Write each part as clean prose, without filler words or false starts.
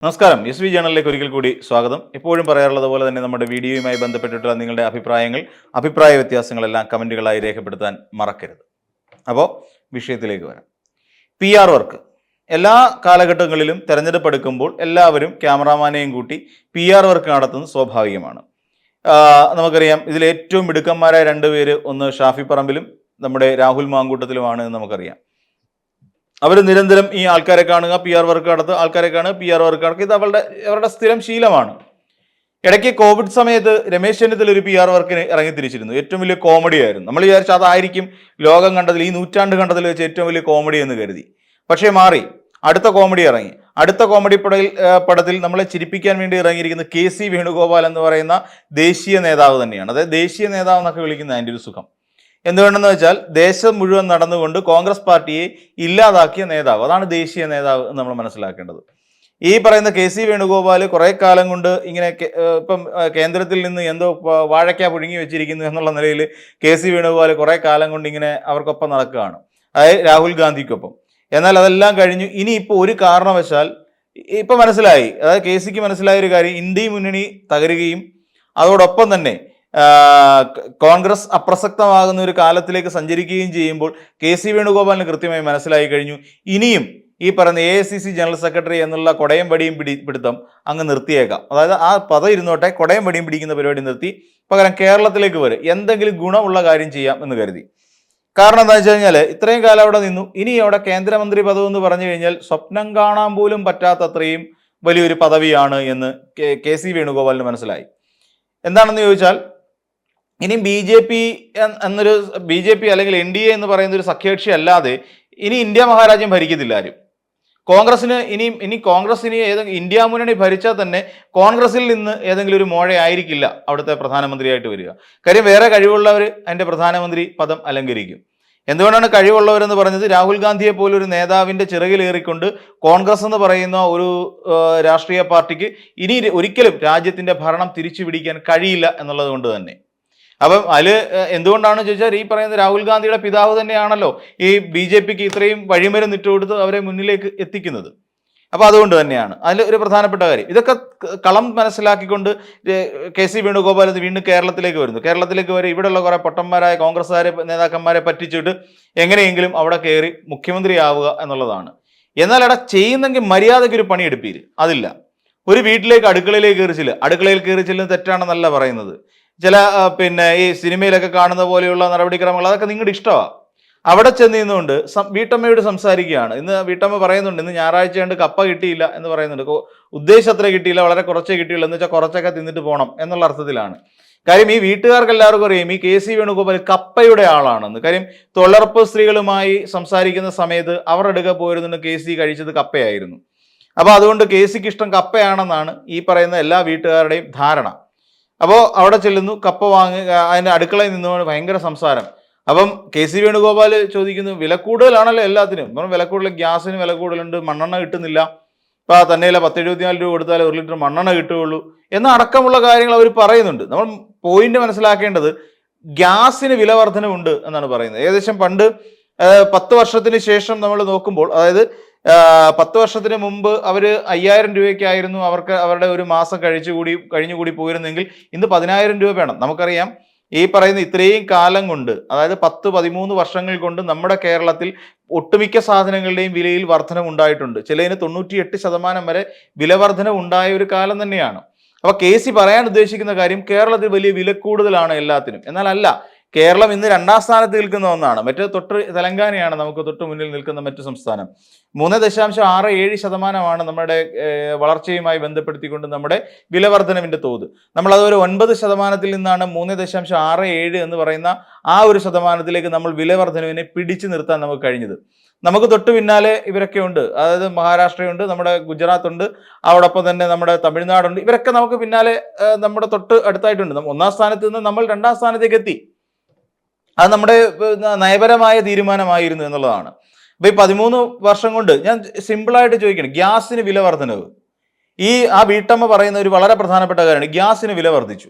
നമസ്കാരം. S V ജേണലിലേക്ക് ഒരിക്കൽ കൂടി സ്വാഗതം. എപ്പോഴും പറയാറുള്ളത് പോലെ തന്നെ നമ്മുടെ വീഡിയോയുമായി ബന്ധപ്പെട്ടിട്ടുള്ള നിങ്ങളുടെ അഭിപ്രായ വ്യത്യാസങ്ങളെല്ലാം കമൻറ്റുകളായി രേഖപ്പെടുത്താൻ മറക്കരുത്. അപ്പോൾ വിഷയത്തിലേക്ക് വരാം. PR വർക്ക് എല്ലാ കാലഘട്ടങ്ങളിലും തെരഞ്ഞെടുപ്പ് എടുക്കുമ്പോൾ എല്ലാവരും ക്യാമറാമാനെയും കൂട്ടി PR വർക്ക് നടത്തുന്നത് സ്വാഭാവികമാണ്. നമുക്കറിയാം, ഇതിൽ ഏറ്റവും മിടുക്കന്മാരായ രണ്ടുപേര്, ഒന്ന് ഷാഫി പറമ്പിലും നമ്മുടെ രാഹുൽ മാങ്കൂട്ടത്തിലുമാണ് എന്ന് നമുക്കറിയാം. അവർ നിരന്തരം ഈ ആൾക്കാരെ കാണുക, PR വർക്ക് നടത്തുക, ആൾക്കാരെ കാണുക, PR വർക്ക് നടക്കുക. ഇത് അവരുടെ സ്ഥിരം ശീലമാണ്. ഇടയ്ക്ക് കോവിഡ് സമയത്ത് രമേശ് ചെന്നിത്തല ഒരു PR വർക്കിന് ഇറങ്ങിത്തിരിച്ചിരുന്നു. ഏറ്റവും വലിയ കോമഡി ആയിരുന്നു. നമ്മൾ വിചാരിച്ചു അതായിരിക്കും ലോകം കണ്ടതിൽ, ഈ നൂറ്റാണ്ട് കണ്ടതിൽ വെച്ച് ഏറ്റവും വലിയ കോമഡി എന്ന് കരുതി. പക്ഷേ മാറി, അടുത്ത കോമഡി ഇറങ്ങി. അടുത്ത കോമഡി പടത്തിൽ നമ്മളെ ചിരിപ്പിക്കാൻ വേണ്ടി ഇറങ്ങിയിരിക്കുന്ന KC വേണുഗോപാൽ എന്ന് പറയുന്ന ദേശീയ നേതാവ് തന്നെയാണ്. അതായത് ദേശീയ നേതാവ് എന്നൊക്കെ വിളിക്കുന്ന അതിൻ്റെ ഒരു സുഖം എന്തുകൊണ്ടെന്ന് വെച്ചാൽ ദേശം മുഴുവൻ നടന്നുകൊണ്ട് കോൺഗ്രസ് പാർട്ടിയെ ഇല്ലാതാക്കിയ നേതാവ്, അതാണ് ദേശീയ നേതാവ് എന്ന് നമ്മൾ മനസ്സിലാക്കേണ്ടത്. ഈ പറയുന്ന KC വേണുഗോപാൽ കുറെ കാലം കൊണ്ട് ഇങ്ങനെ ഇപ്പം കേന്ദ്രത്തിൽ നിന്ന് എന്തോ വാഴയ്ക്ക പുഴുങ്ങി വെച്ചിരിക്കുന്നു എന്നുള്ള നിലയിൽ KC വേണുഗോപാൽ കുറെ കാലം കൊണ്ട് ഇങ്ങനെ അവർക്കൊപ്പം നടക്കുകയാണ്, അതായത് രാഹുൽ ഗാന്ധിക്കൊപ്പം. എന്നാൽ അതെല്ലാം കഴിഞ്ഞു. ഇനിയിപ്പോൾ ഒരു കാരണവശാൽ ഇപ്പം മനസ്സിലായി, അതായത് KCക്ക് മനസ്സിലായ ഒരു കാര്യം, ഇന്ത്യ മുന്നണി തകരുകയും അതോടൊപ്പം തന്നെ കോൺഗ്രസ് അപ്രസക്തമാകുന്ന ഒരു കാലത്തിലേക്ക് സഞ്ചരിക്കുകയും ചെയ്യുമ്പോൾ KC വേണുഗോപാലിന് കൃത്യമായി മനസ്സിലായി കഴിഞ്ഞു, ഇനിയും ഈ പറയുന്ന AICC ജനറൽ സെക്രട്ടറി എന്നുള്ള കൊടയും വടിയും പിടുത്തം അങ്ങ് നിർത്തിയേക്കാം. അതായത് ആ പദം ഇരുന്നോട്ടെ, കൊടയും വടിയും പിടിക്കുന്ന പരിപാടി നിർത്തി പകരം കേരളത്തിലേക്ക് വരും, എന്തെങ്കിലും ഗുണമുള്ള കാര്യം ചെയ്യാം എന്ന് കരുതി. കാരണം എന്താ വെച്ച് കഴിഞ്ഞാൽ ഇത്രയും കാലം അവിടെ നിന്നു, ഇനി അവിടെ കേന്ദ്രമന്ത്രി പദം എന്ന് പറഞ്ഞു കഴിഞ്ഞാൽ സ്വപ്നം കാണാൻ പോലും പറ്റാത്തത്രയും വലിയൊരു പദവിയാണ് എന്ന് KC വേണുഗോപാലിന് മനസ്സിലായി. എന്താണെന്ന് ചോദിച്ചാൽ, ഇനി BJP അല്ലെങ്കിൽ NDA എന്ന് പറയുന്ന ഒരു സഖ്യകക്ഷി അല്ലാതെ ഇനി ഇന്ത്യ മഹാരാജ്യം ഭരിക്കത്തില്ല ആരും. കോൺഗ്രസിന് ഇനി ഇന്ത്യ മുന്നണി ഭരിച്ചാൽ തന്നെ കോൺഗ്രസിൽ നിന്ന് ഏതെങ്കിലും ഒരു മോഴ ആയിരിക്കില്ല അവിടുത്തെ പ്രധാനമന്ത്രിയായിട്ട് വരിക. കാര്യം വേറെ കഴിവുള്ളവർ അതിൻ്റെ പ്രധാനമന്ത്രി പദം അലങ്കരിക്കും. എന്തുകൊണ്ടാണ് കഴിവുള്ളവരെന്ന് പറഞ്ഞത്? രാഹുൽ ഗാന്ധിയെ പോലൊരു നേതാവിൻ്റെ ചിറകിലേറിക്കൊണ്ട് കോൺഗ്രസ് എന്ന് പറയുന്ന ഒരു രാഷ്ട്രീയ പാർട്ടിക്ക് ഇനി ഒരിക്കലും രാജ്യത്തിൻ്റെ ഭരണം തിരിച്ചു പിടിക്കാൻ കഴിയില്ല എന്നുള്ളത് കൊണ്ട് തന്നെ. അപ്പം എന്തുകൊണ്ടാണെന്ന് ചോദിച്ചാൽ, ഈ പറയുന്ന രാഹുൽ ഗാന്ധിയുടെ പിതാവ് തന്നെയാണല്ലോ ഈ BJPക്ക് ഇത്രയും വഴിമരുന്ന് ഇട്ടുകൊടുത്ത് അവരെ മുന്നിലേക്ക് എത്തിക്കുന്നത്. അപ്പോൾ അതുകൊണ്ട് തന്നെയാണ് അതിൽ ഒരു പ്രധാനപ്പെട്ട കാര്യം. ഇതൊക്കെ കളം മനസ്സിലാക്കിക്കൊണ്ട് KC വേണുഗോപാൽ വീണ്ടും കേരളത്തിലേക്ക് വരുന്നു. കേരളത്തിലേക്ക് വരെ ഇവിടെയുള്ള കുറേ പൊട്ടന്മാരായ കോൺഗ്രസ്സുകാരെ നേതാക്കന്മാരെ പറ്റിച്ചിട്ട് എങ്ങനെയെങ്കിലും അവിടെ കയറി മുഖ്യമന്ത്രി ആവുക എന്നുള്ളതാണ്. എന്നാൽ അവിടെ ചെയ്യുന്നെങ്കിൽ മര്യാദയ്ക്ക് ഒരു പണിയെടുപ്പീര്, അതില്ല. ഒരു വീട്ടിലേക്ക് അടുക്കളയിലേക്ക് കയറിച്ചില്ല, അടുക്കളയിൽ കയറിച്ചില്ലെന്ന് തെറ്റാണെന്നല്ല പറയുന്നത്. ചില ഈ സിനിമയിലൊക്കെ കാണുന്ന പോലെയുള്ള നടപടിക്രമങ്ങൾ അതൊക്കെ നിങ്ങളുടെ ഇഷ്ടമാണ്. അവിടെ ചെന്നിരുന്നുകൊണ്ട് വീട്ടമ്മയോട് സംസാരിക്കുകയാണ്. ഇന്ന് വീട്ടമ്മ പറയുന്നുണ്ട്, ഇന്ന് ഞായറാഴ്ച കൊണ്ട് കപ്പ കിട്ടിയില്ല എന്ന് പറയുന്നുണ്ട്. ഉദ്ദേശം അത്ര കിട്ടിയില്ല, വളരെ കുറച്ചേ കിട്ടിയുള്ളൂ, എന്ന് വെച്ചാൽ കുറച്ചൊക്കെ തിന്നിട്ട് പോകണം എന്നുള്ള അർത്ഥത്തിലാണ്. കാര്യം ഈ വീട്ടുകാർക്ക് എല്ലാവർക്കും അറിയാം ഈ KC വേണുഗോപാൽ കപ്പയുടെ ആളാണെന്ന്. കാര്യം തൊഴിലുറപ്പ് സ്ത്രീകളുമായി സംസാരിക്കുന്ന സമയത്ത് അവരുടെ അടുക്ക പോയിരുന്നുണ്ട് KC കഴിച്ചത് കപ്പയായിരുന്നു. അപ്പോൾ അതുകൊണ്ട് KCക്ക് ഇഷ്ടം കപ്പയാണെന്നാണ് ഈ പറയുന്ന എല്ലാ വീട്ടുകാരുടെയും ധാരണ. അപ്പോൾ അവിടെ ചെല്ലുന്നു, കപ്പ വാങ്ങുക, അതിൻ്റെ അടുക്കളയിൽ നിന്നുകൊണ്ട് ഭയങ്കര സംസാരം. അപ്പം KC വേണുഗോപാൽ ചോദിക്കുന്നു, വില കൂടുതലാണല്ലോ എല്ലാത്തിനും. അപ്പം വില കൂടുതൽ, ഗ്യാസിന് വില കൂടുതലുണ്ട്, മണ്ണെണ്ണ കിട്ടുന്നില്ല, ഇപ്പോൾ തന്നെയല്ല 1074 രൂപ കൊടുത്താൽ 1 ലിറ്റർ മണ്ണെണ്ണ കിട്ടുകയുള്ളൂ എന്ന അടക്കമുള്ള കാര്യങ്ങൾ അവർ പറയുന്നുണ്ട്. നമ്മൾ പോയിന്റ് മനസ്സിലാക്കേണ്ടത്, ഗ്യാസിന് വില വർധനവുണ്ട് എന്നാണ് പറയുന്നത്. ഏകദേശം പണ്ട് 10 വർഷത്തിന് ശേഷം നമ്മൾ നോക്കുമ്പോൾ, അതായത് 10 വർഷത്തിന് മുമ്പ് അവർ 5000 രൂപയ്ക്കായിരുന്നു അവരുടെ ഒരു മാസം കഴിഞ്ഞുകൂടി പോയിരുന്നെങ്കിൽ ഇന്ന് 10000 രൂപ വേണം. നമുക്കറിയാം ഈ പറയുന്ന ഇത്രയും കാലം കൊണ്ട്, അതായത് 10-13 വർഷങ്ങൾ കൊണ്ട് നമ്മുടെ കേരളത്തിൽ ഒട്ടുമിക്ക സാധനങ്ങളുടെയും വിലയിൽ വർധന ഉണ്ടായിട്ടുണ്ട്. ചിലതിന് 98% വരെ വില വർധന ഉണ്ടായ ഒരു കാലം തന്നെയാണ്. അപ്പോൾ KC പറയാൻ ഉദ്ദേശിക്കുന്ന കാര്യം, കേരളത്തിൽ വലിയ വില കൂടുതലാണ് എല്ലാത്തിനും. എന്നാൽ അല്ല, കേരളം ഇന്ന് 2ാം സ്ഥാനത്ത് നിൽക്കുന്ന ഒന്നാണ്. മറ്റേ തെലങ്കാനയാണ് നമുക്ക് തൊട്ട് മുന്നിൽ നിൽക്കുന്ന മറ്റു സംസ്ഥാനം. 3.67% നമ്മുടെ വളർച്ചയുമായി ബന്ധപ്പെടുത്തിക്കൊണ്ട് നമ്മുടെ വിലവർധനവിൻ്റെ തോത്. നമ്മളതൊരു 9% നിന്നാണ് 3.67 എന്ന് പറയുന്ന ആ ഒരു ശതമാനത്തിലേക്ക് നമ്മൾ വിലവർധനവിനെ പിടിച്ചു നിർത്താൻ നമുക്ക് കഴിഞ്ഞത്. നമുക്ക് തൊട്ട് പിന്നാലെ ഇവരൊക്കെ ഉണ്ട്, അതായത് മഹാരാഷ്ട്രയുണ്ട്, നമ്മുടെ ഗുജറാത്ത് ഉണ്ട്, അതോടൊപ്പം തന്നെ നമ്മുടെ തമിഴ്നാടുണ്ട്. ഇവരൊക്കെ നമുക്ക് പിന്നാലെ നമ്മുടെ തൊട്ട് അടുത്തായിട്ടുണ്ട്. 1ാം സ്ഥാനത്ത് നിന്ന് നമ്മൾ 2ാം സ്ഥാനത്തേക്ക് എത്തി. അത് നമ്മുടെ നയപരമായ തീരുമാനമായിരുന്നു എന്നുള്ളതാണ്. അപ്പോൾ ഈ 13 വർഷം കൊണ്ട് ഞാൻ സിമ്പിളായിട്ട് ചോദിക്കണം, ഗ്യാസിന് വില വർധനവ്, ആ വീട്ടമ്മ പറയുന്ന ഒരു വളരെ പ്രധാനപ്പെട്ട കാര്യമാണ്, ഗ്യാസിന് വില വർദ്ധിച്ചു.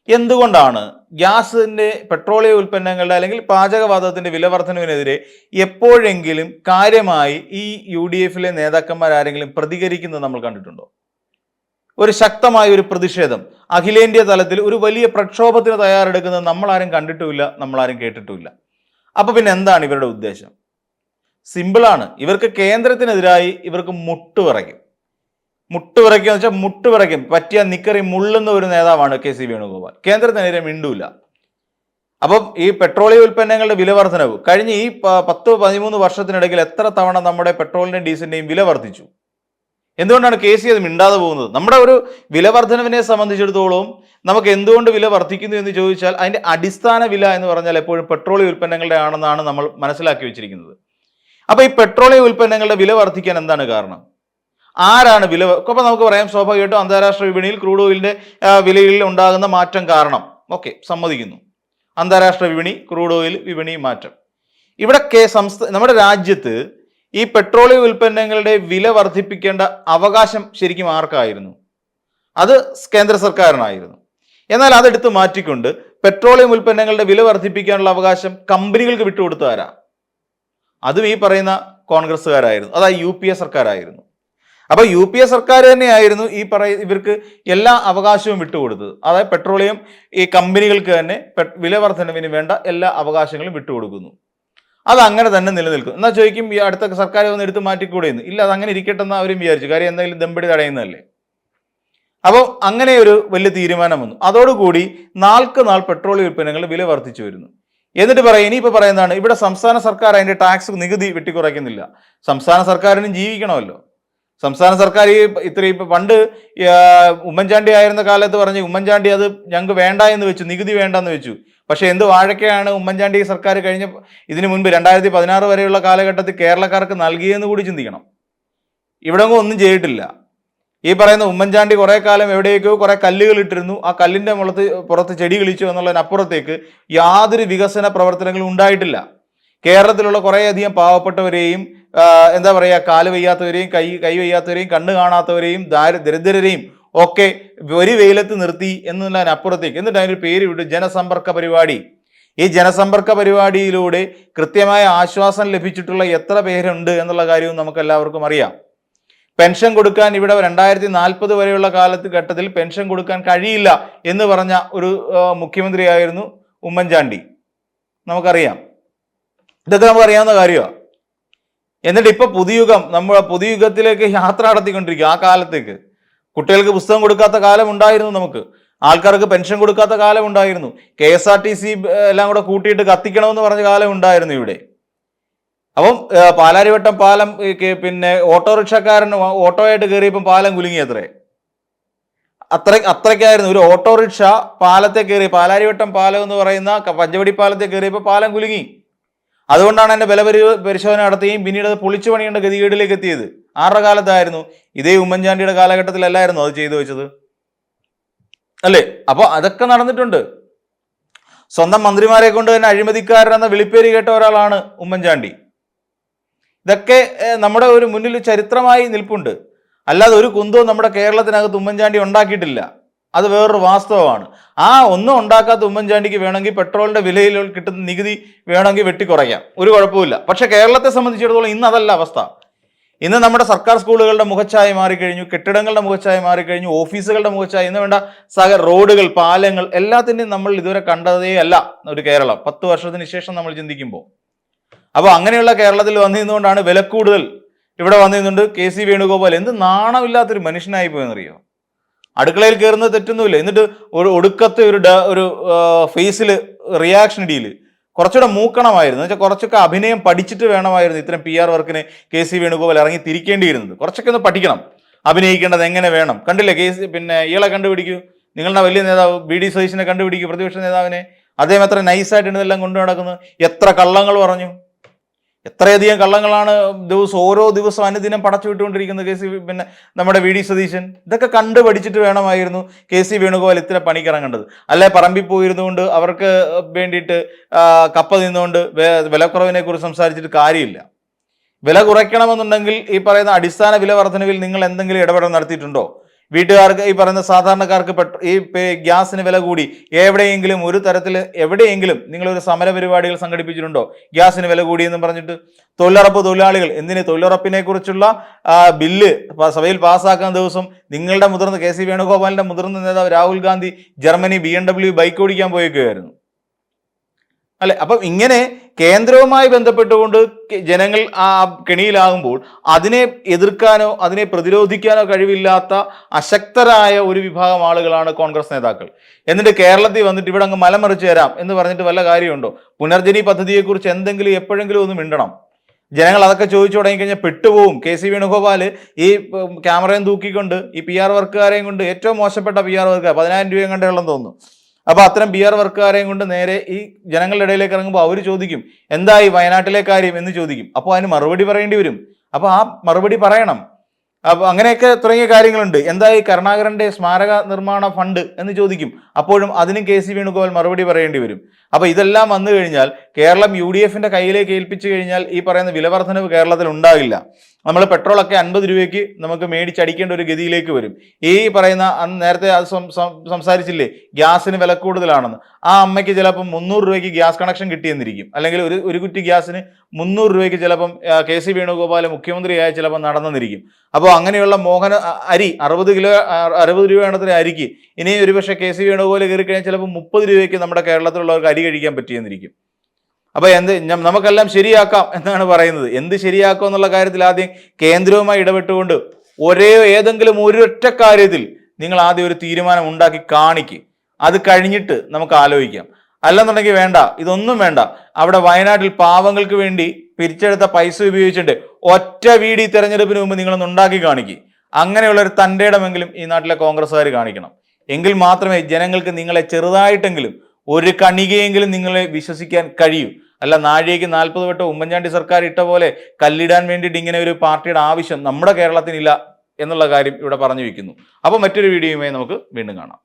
എന്തുകൊണ്ടാണ് ഗ്യാസിൻ്റെ, പെട്രോളിയം ഉൽപ്പന്നങ്ങളുടെ അല്ലെങ്കിൽ പാചകവാതകത്തിൻ്റെ വില വർധനവിനെതിരെ എപ്പോഴെങ്കിലും കാര്യമായി ഈ UDF നേതാക്കന്മാർ ആരെങ്കിലും പ്രതികരിക്കുന്നത് നമ്മൾ കണ്ടിട്ടുണ്ടോ? ഒരു ശക്തമായ ഒരു പ്രതിഷേധം അഖിലേന്ത്യാ തലത്തിൽ ഒരു വലിയ പ്രക്ഷോഭത്തിന് തയ്യാറെടുക്കുന്നത് നമ്മളാരും കണ്ടിട്ടുമില്ല, നമ്മളാരും കേട്ടിട്ടുമില്ല. അപ്പൊ പിന്നെ എന്താണ് ഇവരുടെ ഉദ്ദേശം? സിമ്പിളാണ്. ഇവർക്ക് കേന്ദ്രത്തിനെതിരായി ഇവർക്ക് മുട്ടുവിറയ്ക്കും. മുട്ടുവിറയ്ക്കുക എന്ന് വെച്ചാൽ മുട്ടുവിറയ്ക്കും. പറ്റിയ നിക്കറി മുള്ളുന്ന ഒരു നേതാവാണ് കെ.സി. വേണുഗോപാൽ. കേന്ദ്രത്തിനെതിരെ മിണ്ടൂല. അപ്പം ഈ പെട്രോളിയം ഉൽപ്പന്നങ്ങളുടെ വില വർധനവ് കഴിഞ്ഞ ഈ 10-13 വർഷത്തിനിടയ്ക്ക് എത്ര തവണ നമ്മുടെ പെട്രോളിന്റെയും ഡീസലിന്റെയും വില വർദ്ധിച്ചു? എന്തുകൊണ്ടാണ് കെ.സി. അത് മിണ്ടാതെ പോകുന്നത്? നമ്മുടെ ഒരു വില വർധനവിനെ സംബന്ധിച്ചിടത്തോളം നമുക്ക് എന്തുകൊണ്ട് വില വർദ്ധിക്കുന്നു എന്ന് ചോദിച്ചാൽ അതിന്റെ അടിസ്ഥാന വില എന്ന് പറഞ്ഞാൽ എപ്പോഴും പെട്രോളിയം ഉൽപ്പന്നങ്ങളുടെ ആണെന്നാണ് നമ്മൾ മനസ്സിലാക്കി വെച്ചിരിക്കുന്നത്. അപ്പൊ ഈ പെട്രോളിയം ഉൽപ്പന്നങ്ങളുടെ വില വർദ്ധിക്കാൻ എന്താണ് കാരണം? ആരാണ് വില? അപ്പൊ നമുക്ക് പറയാം സ്വാഭാവികമായിട്ടും അന്താരാഷ്ട്ര വിപണിയിൽ ക്രൂഡ് ഓയിലിന്റെ വിലയിൽ ഉണ്ടാകുന്ന മാറ്റം കാരണം. ഓക്കെ, സമ്മതിക്കുന്നു. അന്താരാഷ്ട്ര വിപണി, ക്രൂഡ് ഓയിൽ വിപണി മാറ്റം. ഇവിടെ നമ്മുടെ രാജ്യത്ത് ഈ പെട്രോളിയം ഉൽപ്പന്നങ്ങളുടെ വില വർദ്ധിപ്പിക്കേണ്ട അവകാശം ശരിക്കും ആർക്കായിരുന്നു? അത് കേന്ദ്ര സർക്കാരിനായിരുന്നു. എന്നാൽ അതെടുത്ത് മാറ്റിക്കൊണ്ട് പെട്രോളിയം ഉൽപ്പന്നങ്ങളുടെ വില വർദ്ധിപ്പിക്കാനുള്ള അവകാശം കമ്പനികൾക്ക് വിട്ടുകൊടുത്താരാ? അതും ഈ പറയുന്ന കോൺഗ്രസ്സുകാരായിരുന്നു. അതായത് UPA സർക്കാരായിരുന്നു. അപ്പൊ UPA സർക്കാർ തന്നെയായിരുന്നു ഇവർക്ക് എല്ലാ അവകാശവും വിട്ടുകൊടുത്തത്. അതായത് പെട്രോളിയം ഈ കമ്പനികൾക്ക് തന്നെ വില വർധനവിന് വേണ്ട എല്ലാ അവകാശങ്ങളും വിട്ടുകൊടുക്കുന്നു. അത് അങ്ങനെ തന്നെ നിലനിൽക്കും. എന്നാൽ ചോദിക്കും, ഈ അടുത്ത സർക്കാർ ഒന്ന് എടുത്ത് മാറ്റിക്കൂടെയെന്ന്. ഇല്ല, അത് അങ്ങനെ ഇരിക്കട്ടെ എന്ന് അവരും വിചാരിച്ചു. കാര്യം എന്തെങ്കിലും ദമ്പടി തടയുന്നതല്ലേ. അപ്പോൾ അങ്ങനെ ഒരു വലിയ തീരുമാനം വന്നു. അതോടുകൂടി നാൾക്ക് നാൾ പെട്രോളിയം ഉൽപ്പന്നങ്ങളുടെ വില വർദ്ധിച്ചു വരുന്നു. എന്നിട്ട് ഇനിയിപ്പോൾ പറയുന്നതാണ്, ഇവിടെ സംസ്ഥാന സർക്കാർ അതിന്റെ ടാക്സ് നികുതി വെട്ടിക്കുറയ്ക്കുന്നില്ല. സംസ്ഥാന സർക്കാരിനും ജീവിക്കണമല്ലോ. സംസ്ഥാന സർക്കാർ ഇത്രയും പണ്ട് ഉമ്മൻചാണ്ടി ആയിരുന്ന കാലത്ത് പറഞ്ഞ് ഉമ്മൻചാണ്ടി അത് ഞങ്ങൾക്ക് വേണ്ട എന്ന് വെച്ചു, നികുതി വേണ്ടെന്ന് വെച്ചു. പക്ഷെ എന്ത് വാഴക്കയാണ് ഉമ്മൻചാണ്ടി സർക്കാർ കഴിഞ്ഞ ഇതിനു മുൻപ് 2016 വരെയുള്ള കാലഘട്ടത്തിൽ കേരളക്കാർക്ക് നൽകിയെന്ന് കൂടി ചിന്തിക്കണം. ഇവിടെ ഒന്നും ചെയ്തിട്ടില്ല. ഈ പറയുന്ന ഉമ്മൻചാണ്ടി കുറെ കാലം എവിടേക്കോ കുറെ കല്ലുകൾ ഇട്ടിരുന്നു. ആ കല്ലിന്റെ പുറത്ത് ചെടി കളിച്ചു എന്നുള്ളതിനപ്പുറത്തേക്ക് യാതൊരു വികസന പ്രവർത്തനങ്ങളും ഉണ്ടായിട്ടില്ല. കേരളത്തിലുള്ള കുറേയധികം പാവപ്പെട്ടവരെയും എന്താ പറയുക, കാല് വയ്യാത്തവരെയും കൈ വയ്യാത്തവരെയും കണ്ണ് കാണാത്തവരെയും ദരിദ്രരെയും ഒക്കെ ഒരു വെയിലത്ത് നിർത്തി എന്നുള്ളതിനപ്പുറത്തേക്ക് എന്നിട്ട് അതിനൊരു പേര് വിട്ടു ജനസമ്പർക്ക പരിപാടി. ഈ ജനസമ്പർക്ക പരിപാടിയിലൂടെ കൃത്യമായ ആശ്വാസം ലഭിച്ചിട്ടുള്ള എത്ര പേരുണ്ട് എന്നുള്ള കാര്യവും നമുക്ക് എല്ലാവർക്കും അറിയാം. പെൻഷൻ കൊടുക്കാൻ ഇവിടെ 2040 വരെയുള്ള ഘട്ടത്തിൽ പെൻഷൻ കൊടുക്കാൻ കഴിയില്ല എന്ന് പറഞ്ഞ ഒരു മുഖ്യമന്ത്രിയായിരുന്നു ഉമ്മൻചാണ്ടി. നമുക്കറിയാം, ഇതൊക്കെ നമുക്കറിയാവുന്ന കാര്യമാണ്. എന്നിട്ട് ഇപ്പൊ പുതുയുഗത്തിലേക്ക് യാത്ര നടത്തിക്കൊണ്ടിരിക്കുക. ആ കാലത്തേക്ക് കുട്ടികൾക്ക് പുസ്തകം കൊടുക്കാത്ത കാലം ഉണ്ടായിരുന്നു, നമുക്ക് ആൾക്കാർക്ക് പെൻഷൻ കൊടുക്കാത്ത കാലം ഉണ്ടായിരുന്നു, KSRTC എല്ലാം കൂടെ കൂട്ടിയിട്ട് കത്തിക്കണമെന്ന് പറഞ്ഞ കാലം ഉണ്ടായിരുന്നു ഇവിടെ. അപ്പം പാലാരിവട്ടം പാലം പിന്നെ ഓട്ടോറിക്ഷക്കാരൻ ഓട്ടോയായിട്ട് കയറിയപ്പം പാലം കുലുങ്ങി. അത്രയ്ക്കായിരുന്നു. ഒരു ഓട്ടോറിക്ഷ പാലത്തെ കയറി, പാലാരിവട്ടം പാലം എന്ന് പറയുന്ന പഞ്ചവടി പാലത്തെ കയറിയപ്പോൾ പാലം കുലുങ്ങി. അതുകൊണ്ടാണ് അതിന്റെ പരിശോധന നടത്തുകയും പിന്നീട് അത് പൊളിച്ചു പണിയേണ്ട ഗതികേടിലേക്ക് എത്തിയത്. ആരുടെ കാലത്തായിരുന്നു? ഇതേ ഉമ്മൻചാണ്ടിയുടെ കാലഘട്ടത്തിലല്ലായിരുന്നു അത് ചെയ്തു വെച്ചത്, അല്ലേ? അപ്പൊ അതൊക്കെ നടന്നിട്ടുണ്ട്. സ്വന്തം മന്ത്രിമാരെ കൊണ്ട് തന്നെ അഴിമതിക്കാരനെന്ന വിളിപ്പേര് കേട്ട ഒരാളാണ് ഉമ്മൻചാണ്ടി. ഇതൊക്കെ നമ്മുടെ ഒരു മുന്നിൽ ചരിത്രമായി നിൽപ്പുണ്ട്. അല്ലാതെ ഒരു കുന്തവും നമ്മുടെ കേരളത്തിനകത്ത് ഉമ്മൻചാണ്ടി ഉണ്ടാക്കിയിട്ടില്ല. അത് വേറൊരു വാസ്തവമാണ്. ഒന്നും ഉണ്ടാക്കാത്ത ഉമ്മൻചാണ്ടിക്ക് വേണമെങ്കിൽ പെട്രോളിന്റെ വിലയിൽ കിട്ടുന്ന നികുതി വേണമെങ്കിൽ വെട്ടിക്കുറയ്ക്കാം, ഒരു കുഴപ്പമില്ല. പക്ഷെ കേരളത്തെ സംബന്ധിച്ചിടത്തോളം ഇന്ന് അതല്ല അവസ്ഥ. ഇന്ന് നമ്മുടെ സർക്കാർ സ്കൂളുകളുടെ മുഖച്ഛായ മാറിക്കഴിഞ്ഞു, കെട്ടിടങ്ങളുടെ മുഖച്ഛായ മാറിക്കഴിഞ്ഞു, ഓഫീസുകളുടെ മുഖച്ഛായ, ഇന്ന് വേണ്ട റോഡുകൾ, പാലങ്ങൾ എല്ലാത്തിൻ്റെയും നമ്മൾ ഇതുവരെ കണ്ടതേ അല്ല ഒരു കേരളം 10 വർഷത്തിന് ശേഷം നമ്മൾ ചിന്തിക്കുമ്പോൾ. അപ്പോൾ അങ്ങനെയുള്ള കേരളത്തിൽ വന്നിരുന്നുകൊണ്ടാണ് വില കൂടുതൽ ഇവിടെ വന്നിരുന്നുണ്ട്. കെ.സി. വേണുഗോപാൽ എന്ത് നാണമില്ലാത്തൊരു മനുഷ്യനായി പോയെന്നറിയോ? അടുക്കളയിൽ കയറുന്നത് തെറ്റൊന്നുമില്ല. എന്നിട്ട് ഒടുക്കത്തെ ഒരു ഫേസിൽ റിയാക്ഷൻ ഡീല് കുറച്ചുകൂടെ മൂക്കണമായിരുന്നു. വെച്ചാൽ കുറച്ചൊക്കെ അഭിനയം പഠിച്ചിട്ട് വേണമായിരുന്നു ഇത്തരം PR വർക്കിന് കെ.സി. വേണുഗോപാൽ ഇറങ്ങി തിരിക്കേണ്ടിയിരുന്നത്. കുറച്ചൊക്കെ ഒന്ന് പഠിക്കണം, അഭിനയിക്കേണ്ടത് എങ്ങനെ വേണം. കണ്ടില്ലേ ഇയാളെ കണ്ടുപിടിക്കൂ, നിങ്ങളുടെ വലിയ നേതാവ് BD സതീശനെ കണ്ടുപിടിക്കൂ, പ്രതിപക്ഷ നേതാവിനെ. അദ്ദേഹം എത്ര നൈസായിട്ടാണ് ഇതെല്ലാം കൊണ്ടു നടക്കുന്നത്. എത്ര കള്ളങ്ങൾ പറഞ്ഞു, എത്രയധികം കള്ളങ്ങളാണ് ഓരോ ദിവസം അനുദിനം പടച്ചു വിട്ടുകൊണ്ടിരിക്കുന്നത് നമ്മുടെ VD സതീശൻ. ഇതൊക്കെ കണ്ടു പഠിച്ചിട്ട് വേണമായിരുന്നു കെ.സി. വേണുഗോപാൽ ഇത്ര പണിക്കിറങ്ങേണ്ടത്. അല്ലെ പറമ്പിൽ പോയിരുന്നുകൊണ്ട് അവർക്ക് വേണ്ടിയിട്ട് കപ്പ നിന്നുകൊണ്ട് വിലക്കുറവിനെ കുറിച്ച് സംസാരിച്ചിട്ട് കാര്യമില്ല. വില കുറയ്ക്കണമെന്നുണ്ടെങ്കിൽ ഈ പറയുന്ന അടിസ്ഥാന വില വർധനവിൽ നിങ്ങൾ എന്തെങ്കിലും ഇടപെടൽ നടത്തിയിട്ടുണ്ടോ? വീട്ടുകാർക്ക് ഈ പറയുന്ന സാധാരണക്കാർക്ക് ഈ ഗ്യാസിന് വില കൂടി, എവിടെയെങ്കിലും ഒരു തരത്തിൽ എവിടെയെങ്കിലും നിങ്ങളൊരു സമര പരിപാടികൾ സംഘടിപ്പിച്ചിട്ടുണ്ടോ ഗ്യാസിന് വില കൂടി എന്ന് പറഞ്ഞിട്ട്? തൊഴിലുറപ്പ് തൊഴിലാളികൾ എന്തിന് തൊഴിലുറപ്പിനെ കുറിച്ചുള്ള ബില്ല് സഭയിൽ പാസ്സാക്കുന്ന ദിവസം നിങ്ങളുടെ മുതിർന്ന കെ സി വേണുഗോപാലിന്റെ മുതിർന്ന നേതാവ് Rahul Gandhi Germany BMW bike ഓടിക്കാൻ പോയേക്കുകയായിരുന്നു അല്ലെ? അപ്പം ഇങ്ങനെ കേന്ദ്രവുമായി ബന്ധപ്പെട്ടുകൊണ്ട് ജനങ്ങൾ ആ കെണിയിലാകുമ്പോൾ അതിനെ എതിർക്കാനോ അതിനെ പ്രതിരോധിക്കാനോ കഴിവില്ലാത്ത അശക്തരായ ഒരു വിഭാഗം ആളുകളാണ് കോൺഗ്രസ് നേതാക്കൾ. എന്നിട്ട് കേരളത്തിൽ വന്നിട്ട് ഇവിടെ അങ്ങ് മലമറിച്ച് തരാം എന്ന് പറഞ്ഞിട്ട് വല്ല കാര്യമുണ്ടോ? പുനർജനി പദ്ധതിയെക്കുറിച്ച് എന്തെങ്കിലും എപ്പോഴെങ്കിലും ഒന്ന് മിണ്ടണം. ജനങ്ങൾ അതൊക്കെ ചോദിച്ചു തുടങ്ങിക്കഴിഞ്ഞാൽ പെട്ടുപോകും. കെ സി വേണുഗോപാൽ ഈ ക്യാമറയും തൂക്കിക്കൊണ്ട് ഈ PR വർക്കുകാരെയും കൊണ്ട്, ഏറ്റവും മോശപ്പെട്ട PR വർക്കുകാർ 10,000 രൂപയും കണ്ടുള്ളെന്ന് തോന്നുന്നു. അപ്പൊ അത്തരം PR വർക്കുകാരെയും കൊണ്ട് നേരെ ഈ ജനങ്ങളുടെ ഇടയിലേക്ക് ഇറങ്ങുമ്പോൾ അവർ ചോദിക്കും എന്തായി വയനാട്ടിലെ കാര്യം എന്ന് ചോദിക്കും. അപ്പോൾ അതിന് മറുപടി പറയേണ്ടി വരും. അപ്പൊ ആ മറുപടി പറയണം. അപ്പൊ അങ്ങനെയൊക്കെ തുടങ്ങിയ കാര്യങ്ങളുണ്ട്. എന്തായി കരുണാകരന്റെ സ്മാരക നിർമ്മാണ ഫണ്ട് എന്ന് ചോദിക്കും. അപ്പോഴും അതിനും കെ സി വേണുഗോപാൽ മറുപടി പറയേണ്ടി വരും. അപ്പൊ ഇതെല്ലാം വന്നു കഴിഞ്ഞാൽ കേരളം UDFന്റെ കയ്യിലേക്ക് ഏൽപ്പിച്ചു കഴിഞ്ഞാൽ ഈ പറയുന്ന വിലവർദ്ധനവ് കേരളത്തിൽ ഉണ്ടാകില്ല. നമ്മൾ പെട്രോളൊക്കെ 50 രൂപയ്ക്ക് നമുക്ക് മേടിച്ചടിക്കേണ്ട ഒരു ഗതിയിലേക്ക് വരും. ഈ പറയുന്ന നേരത്തെ സംസാരിച്ചില്ലേ ഗ്യാസിന് വില കൂടുതലാണെന്ന്. ആ അമ്മയ്ക്ക് ചിലപ്പം 300 രൂപയ്ക്ക് ഗ്യാസ് കണക്ഷൻ കിട്ടിയെന്നിരിക്കും. അല്ലെങ്കിൽ ഒരു കുറ്റി ഗ്യാസിന് 300 രൂപയ്ക്ക് ചിലപ്പം കെ സി വേണുഗോപാൽ മുഖ്യമന്ത്രിയായ ചിലപ്പോൾ നടന്നെന്നിരിക്കും. അപ്പോൾ അങ്ങനെയുള്ള അരി 60 രൂപയാണത്ര അരിക്ക്. ഇനി ഒരുപക്ഷെ കെ സി വേണുഗോപാൽ കയറി കഴിഞ്ഞാൽ ചിലപ്പോൾ 30 രൂപയ്ക്ക് നമ്മുടെ കേരളത്തിലുള്ളവർക്ക് അരി കഴിക്കാൻ പറ്റിയെന്നിരിക്കും. അപ്പൊ നമുക്കെല്ലാം ശരിയാക്കാം എന്നാണ് പറയുന്നത്. എന്ത് ശരിയാക്കാം എന്നുള്ള കാര്യത്തിൽ ആദ്യം കേന്ദ്രവുമായി ഇടപെട്ടുകൊണ്ട് ഏതെങ്കിലും ഒരൊറ്റ കാര്യത്തിൽ നിങ്ങൾ ആദ്യം ഒരു തീരുമാനം ഉണ്ടാക്കി കാണിക്ക്. അത് കഴിഞ്ഞിട്ട് നമുക്ക് ആലോചിക്കാം. അല്ലെന്നുണ്ടെങ്കിൽ വേണ്ട, ഇതൊന്നും വേണ്ട. അവിടെ വയനാട്ടിൽ പാവങ്ങൾക്ക് വേണ്ടി പിരിച്ചെടുത്ത പൈസ ഉപയോഗിച്ചിട്ട് ഒറ്റ വീടി തെരഞ്ഞെടുപ്പിന് മുമ്പ് നിങ്ങളൊന്ന് ഉണ്ടാക്കി കാണിക്കും. അങ്ങനെയുള്ള ഒരു തൻ്റെ ഇടമെങ്കിലും ഈ നാട്ടിലെ കോൺഗ്രസ്സുകാർ കാണിക്കണം. എങ്കിൽ മാത്രമേ ജനങ്ങൾക്ക് നിങ്ങളെ ചെറുതായിട്ടെങ്കിലും ഒരു കണികയെങ്കിലും നിങ്ങളെ വിശ്വസിക്കാൻ കഴിയൂ. അല്ല നാഴികയ്ക്ക് 40 വട്ടം ഉമ്മൻചാണ്ടി സർക്കാർ ഇട്ട പോലെ കല്ലിടാൻ വേണ്ടിയിട്ട് ഇങ്ങനെ ഒരു പാർട്ടിയുടെ ആവശ്യം നമ്മുടെ കേരളത്തിനില്ല എന്നുള്ള കാര്യം ഇവിടെ പറഞ്ഞു വയ്ക്കുന്നു. അപ്പോൾ മറ്റൊരു വീഡിയോയുമായി നമുക്ക് വീണ്ടും കാണാം.